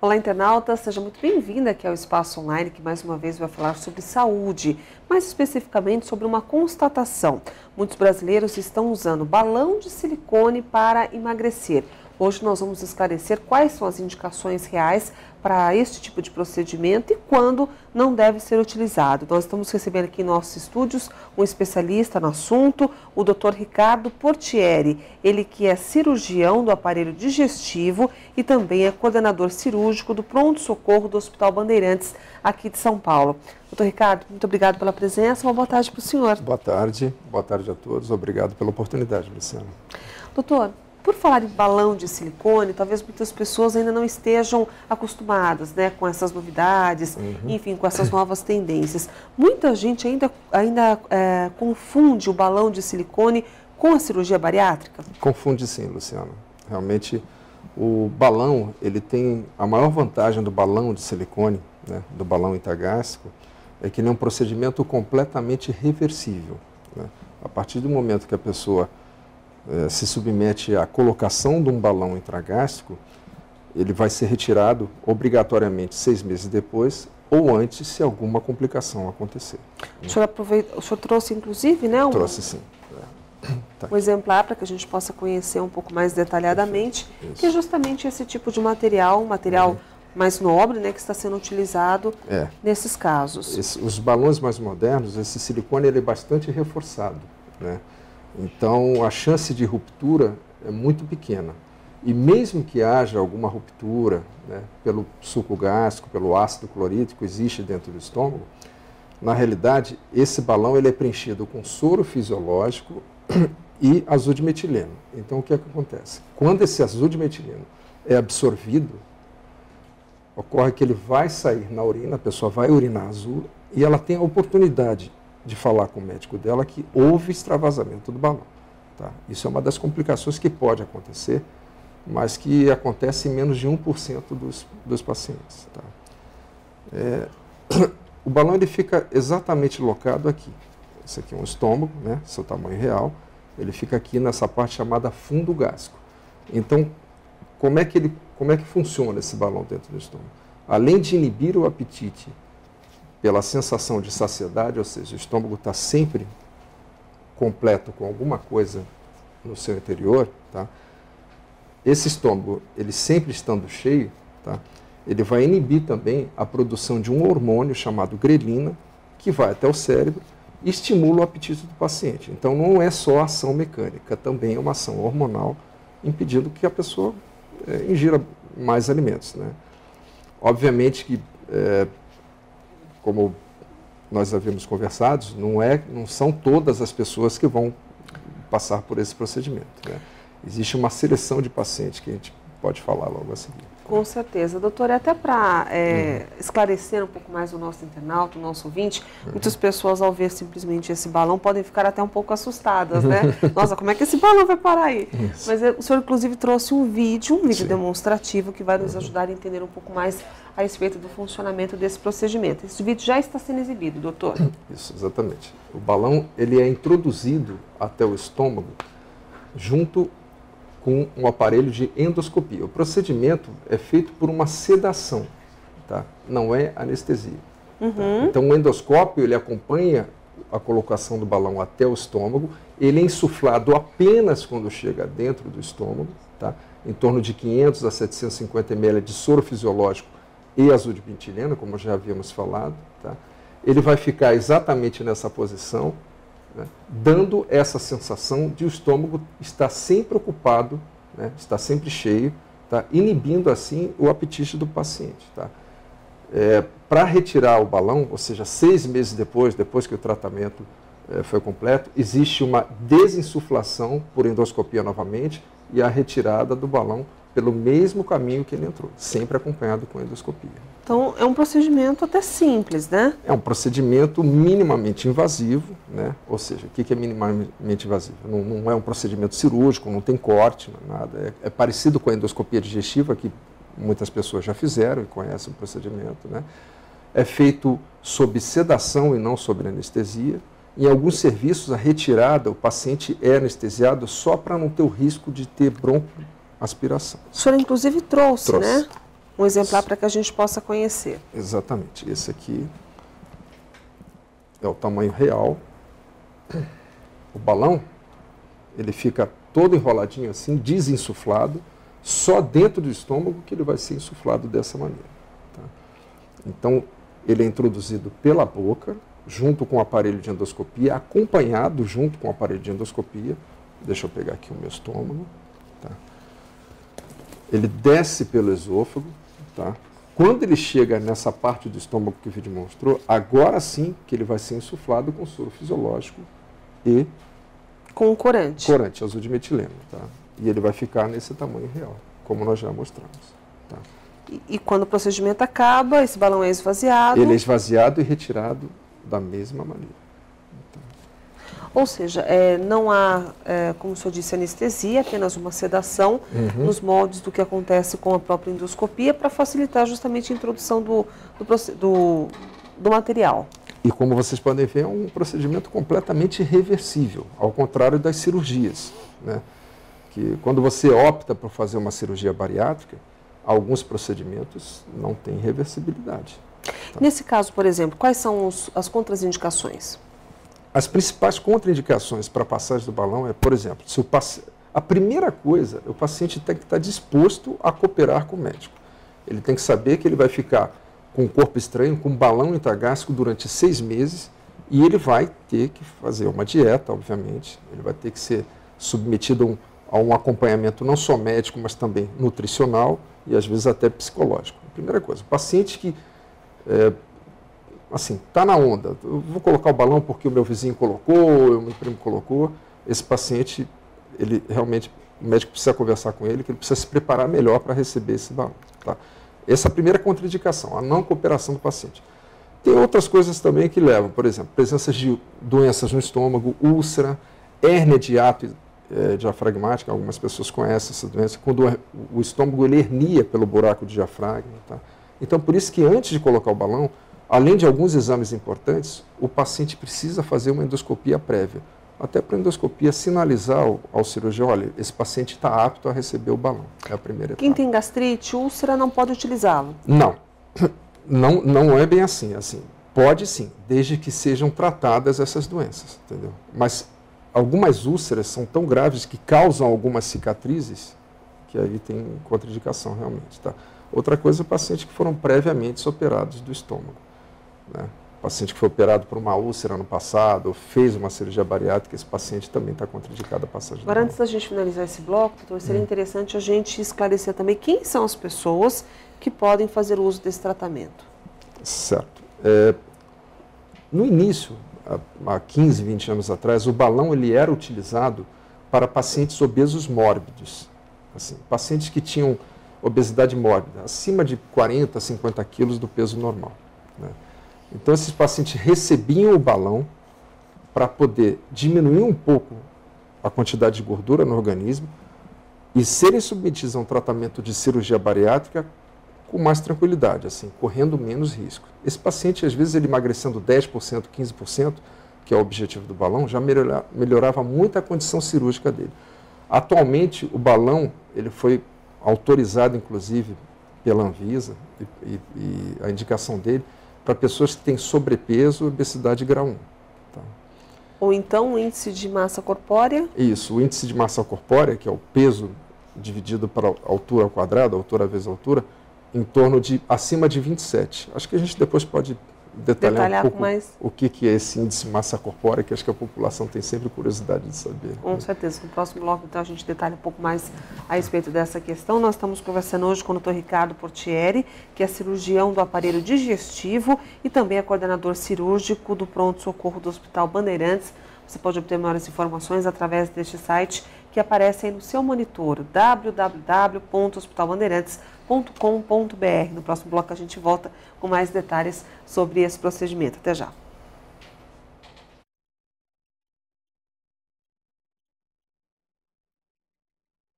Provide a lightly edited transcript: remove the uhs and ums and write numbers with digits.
Olá, internauta, seja muito bem-vinda aqui ao Espaço Online, que mais uma vez vai falar sobre saúde, mais especificamente sobre uma constatação. Muitos brasileiros estão usando balão de silicone para emagrecer. Hoje nós vamos esclarecer quais são as indicações reais para este tipo de procedimento e quando não deve ser utilizado. Nós estamos recebendo aqui em nossos estúdios um especialista no assunto, o Dr. Ricardo Portieri, ele que é cirurgião do aparelho digestivo e também é coordenador cirúrgico do pronto-socorro do Hospital Bandeirantes, aqui de São Paulo. Doutor Ricardo, muito obrigado pela presença, uma boa tarde para o senhor. Boa tarde a todos, obrigado pela oportunidade, Luciana. Doutor, por falar em balão de silicone, talvez muitas pessoas ainda não estejam acostumadas, né, com essas novidades, enfim, com essas novas tendências. Muita gente ainda confunde o balão de silicone com a cirurgia bariátrica? Confunde sim, Luciana. Realmente, o balão, ele tem a maior vantagem do balão de silicone, né, do balão intragástrico, é que ele é um procedimento completamente reversível, né? A partir do momento que a pessoa se submete à colocação de um balão intragástrico, ele vai ser retirado obrigatoriamente 6 meses depois ou antes, se alguma complicação acontecer. O senhor trouxe, inclusive, né? Trouxe, sim. Tá. Um exemplar para que a gente possa conhecer um pouco mais detalhadamente, isso. Que é justamente esse tipo de material, mais nobre, né, que está sendo utilizado nesses casos. Os balões mais modernos, esse silicone ele é bastante reforçado, né? Então, a chance de ruptura é muito pequena. E mesmo que haja alguma ruptura, né, pelo suco gástrico, pelo ácido clorídrico, existe dentro do estômago, na realidade, esse balão ele é preenchido com soro fisiológico e azul de metileno. Então, o que é que acontece? Quando esse azul de metileno é absorvido, ocorre que ele vai sair na urina, a pessoa vai urinar azul e ela tem a oportunidade de falar com o médico dela que houve extravasamento do balão. Tá? Isso é uma das complicações que pode acontecer, mas que acontece em menos de 1% dos pacientes. Tá? O balão ele fica exatamente locado aqui. Esse aqui é um estômago, né? Seu tamanho real. Ele fica aqui nessa parte chamada fundo gástrico. Então, como é que funciona esse balão dentro do estômago? Além de inibir o apetite pela sensação de saciedade, ou seja, o estômago está sempre completo com alguma coisa no seu interior, tá? Esse estômago, ele sempre estando cheio, tá? Ele vai inibir também a produção de um hormônio chamado grelina, que vai até o cérebro e estimula o apetite do paciente. Então, não é só ação mecânica, também é uma ação hormonal, impedindo que a pessoa ingira mais alimentos, né? Obviamente que como nós havíamos conversado, não são todas as pessoas que vão passar por esse procedimento, né? Existe uma seleção de pacientes que a gente pode falar logo a seguir. Com certeza. Doutora, até para esclarecer um pouco mais o nosso internauta, o nosso ouvinte, muitas pessoas ao ver simplesmente esse balão podem ficar até um pouco assustadas, né? Nossa, como é que esse balão vai parar aí? Isso. Mas o senhor inclusive trouxe um vídeo demonstrativo que vai nos ajudar a entender um pouco mais a respeito do funcionamento desse procedimento. Esse vídeo já está sendo exibido, doutor. Isso, exatamente. O balão ele é introduzido até o estômago junto com um aparelho de endoscopia. O procedimento é feito por uma sedação, tá? Não é anestesia. Tá? Então, o endoscópio ele acompanha a colocação do balão até o estômago, ele é insuflado apenas quando chega dentro do estômago, tá? Em torno de 500 a 750 ml de soro fisiológico e azul de metileno, como já havíamos falado. Tá? Ele vai ficar exatamente nessa posição, né, dando essa sensação de o estômago estar sempre ocupado, né, está sempre cheio, tá, inibindo assim o apetite do paciente. Tá? Para retirar o balão, ou seja, 6 meses depois que o tratamento foi completo, existe uma desinsuflação por endoscopia novamente e a retirada do balão pelo mesmo caminho que ele entrou, sempre acompanhado com endoscopia. Então, é um procedimento até simples, né? É um procedimento minimamente invasivo, né? Ou seja, o que é minimamente invasivo? Não é um procedimento cirúrgico, não tem corte, não é nada. É parecido com a endoscopia digestiva, que muitas pessoas já fizeram e conhecem o procedimento, né? É feito sob sedação e não sob anestesia. Em alguns serviços, a retirada, o paciente é anestesiado só para não ter o risco de ter broncoaspiração. O senhor, inclusive, trouxe, né? Um exemplar para que a gente possa conhecer. Exatamente. Esse aqui é o tamanho real. O balão, ele fica todo enroladinho assim, desinsuflado, só dentro do estômago que ele vai ser insuflado dessa maneira. Tá? Então, ele é introduzido pela boca, junto com o aparelho de endoscopia, acompanhado junto com o aparelho de endoscopia. Deixa eu pegar aqui o meu estômago. Tá? Ele desce pelo esôfago. Tá? Quando ele chega nessa parte do estômago que o vídeo mostrou, agora sim que ele vai ser insuflado com soro fisiológico e com corante. Corante azul de metileno. Tá? E ele vai ficar nesse tamanho real, como nós já mostramos. Tá? E quando o procedimento acaba, esse balão é esvaziado? Ele é esvaziado e retirado da mesma maneira. Ou seja, não há, como o senhor disse, anestesia, apenas uma sedação nos moldes do que acontece com a própria endoscopia para facilitar justamente a introdução do material. E como vocês podem ver, é um procedimento completamente reversível, ao contrário das cirurgias. Né? Que quando você opta por fazer uma cirurgia bariátrica, alguns procedimentos não têm reversibilidade. Tá? Nesse caso, por exemplo, quais são as contraindicações? As principais contraindicações para a passagem do balão é, por exemplo, a primeira coisa, o paciente tem que estar disposto a cooperar com o médico. Ele tem que saber que ele vai ficar com um corpo estranho, com um balão intragástrico durante 6 meses, e ele vai ter que fazer uma dieta, obviamente, ele vai ter que ser submetido a um acompanhamento não só médico, mas também nutricional e às vezes até psicológico. Primeira coisa, o paciente que está na onda, eu vou colocar o balão porque o meu vizinho colocou, o meu primo colocou, esse paciente, ele realmente, o médico precisa conversar com ele, que ele precisa se preparar melhor para receber esse balão. Tá? Essa é a primeira contraindicação, a não cooperação do paciente. Tem outras coisas também que levam, por exemplo, presença de doenças no estômago, úlcera, hérnia de hiato diafragmática, algumas pessoas conhecem essa doença, quando o estômago ele hernia pelo buraco do diafragma. Tá? Então, por isso que antes de colocar o balão, além de alguns exames importantes, o paciente precisa fazer uma endoscopia prévia, até para a endoscopia sinalizar ao cirurgião, olha, esse paciente está apto a receber o balão. É a primeira etapa. Quem tem gastrite, úlcera, não pode utilizá-lo? Não é bem assim. Pode sim, desde que sejam tratadas essas doenças, entendeu? Mas algumas úlceras são tão graves que causam algumas cicatrizes, que aí tem contraindicação realmente. Tá? Outra coisa é pacientes que foram previamente operados do estômago. Né? Paciente que foi operado por uma úlcera no passado, ou fez uma cirurgia bariátrica, esse paciente também está contraindicado a passagem. Agora, antes da gente finalizar esse bloco, doutor, seria interessante a gente esclarecer também quem são as pessoas que podem fazer uso desse tratamento. Certo. No início, há 15, 20 anos atrás, o balão ele era utilizado para pacientes obesos mórbidos. Pacientes que tinham obesidade mórbida, acima de 40, 50 quilos do peso normal. Né? Então, esses pacientes recebiam o balão para poder diminuir um pouco a quantidade de gordura no organismo e serem submetidos a um tratamento de cirurgia bariátrica com mais tranquilidade, correndo menos risco. Esse paciente, às vezes, ele emagrecendo 10%, 15%, que é o objetivo do balão, já melhorava muito a condição cirúrgica dele. Atualmente, o balão ele foi autorizado, inclusive, pela Anvisa, e a indicação dele para pessoas que têm sobrepeso e obesidade grau 1. Tá? Ou então o índice de massa corpórea? Isso, o índice de massa corpórea, que é o peso dividido para a altura ao quadrado, altura vezes altura, em torno de acima de 27. Acho que a gente depois pode detalhar um pouco mais o que é esse índice de massa corpórea, que acho que a população tem sempre curiosidade de saber. Com certeza. No próximo bloco, então, a gente detalha um pouco mais a respeito dessa questão. Nós estamos conversando hoje com o Dr. Ricardo Portieri, que é cirurgião do aparelho digestivo e também é coordenador cirúrgico do pronto-socorro do Hospital Bandeirantes. Você pode obter maiores informações através deste site que aparece aí no seu monitor, www.hospitalbandeirantes.com.br. No próximo bloco a gente volta com mais detalhes sobre esse procedimento. Até já.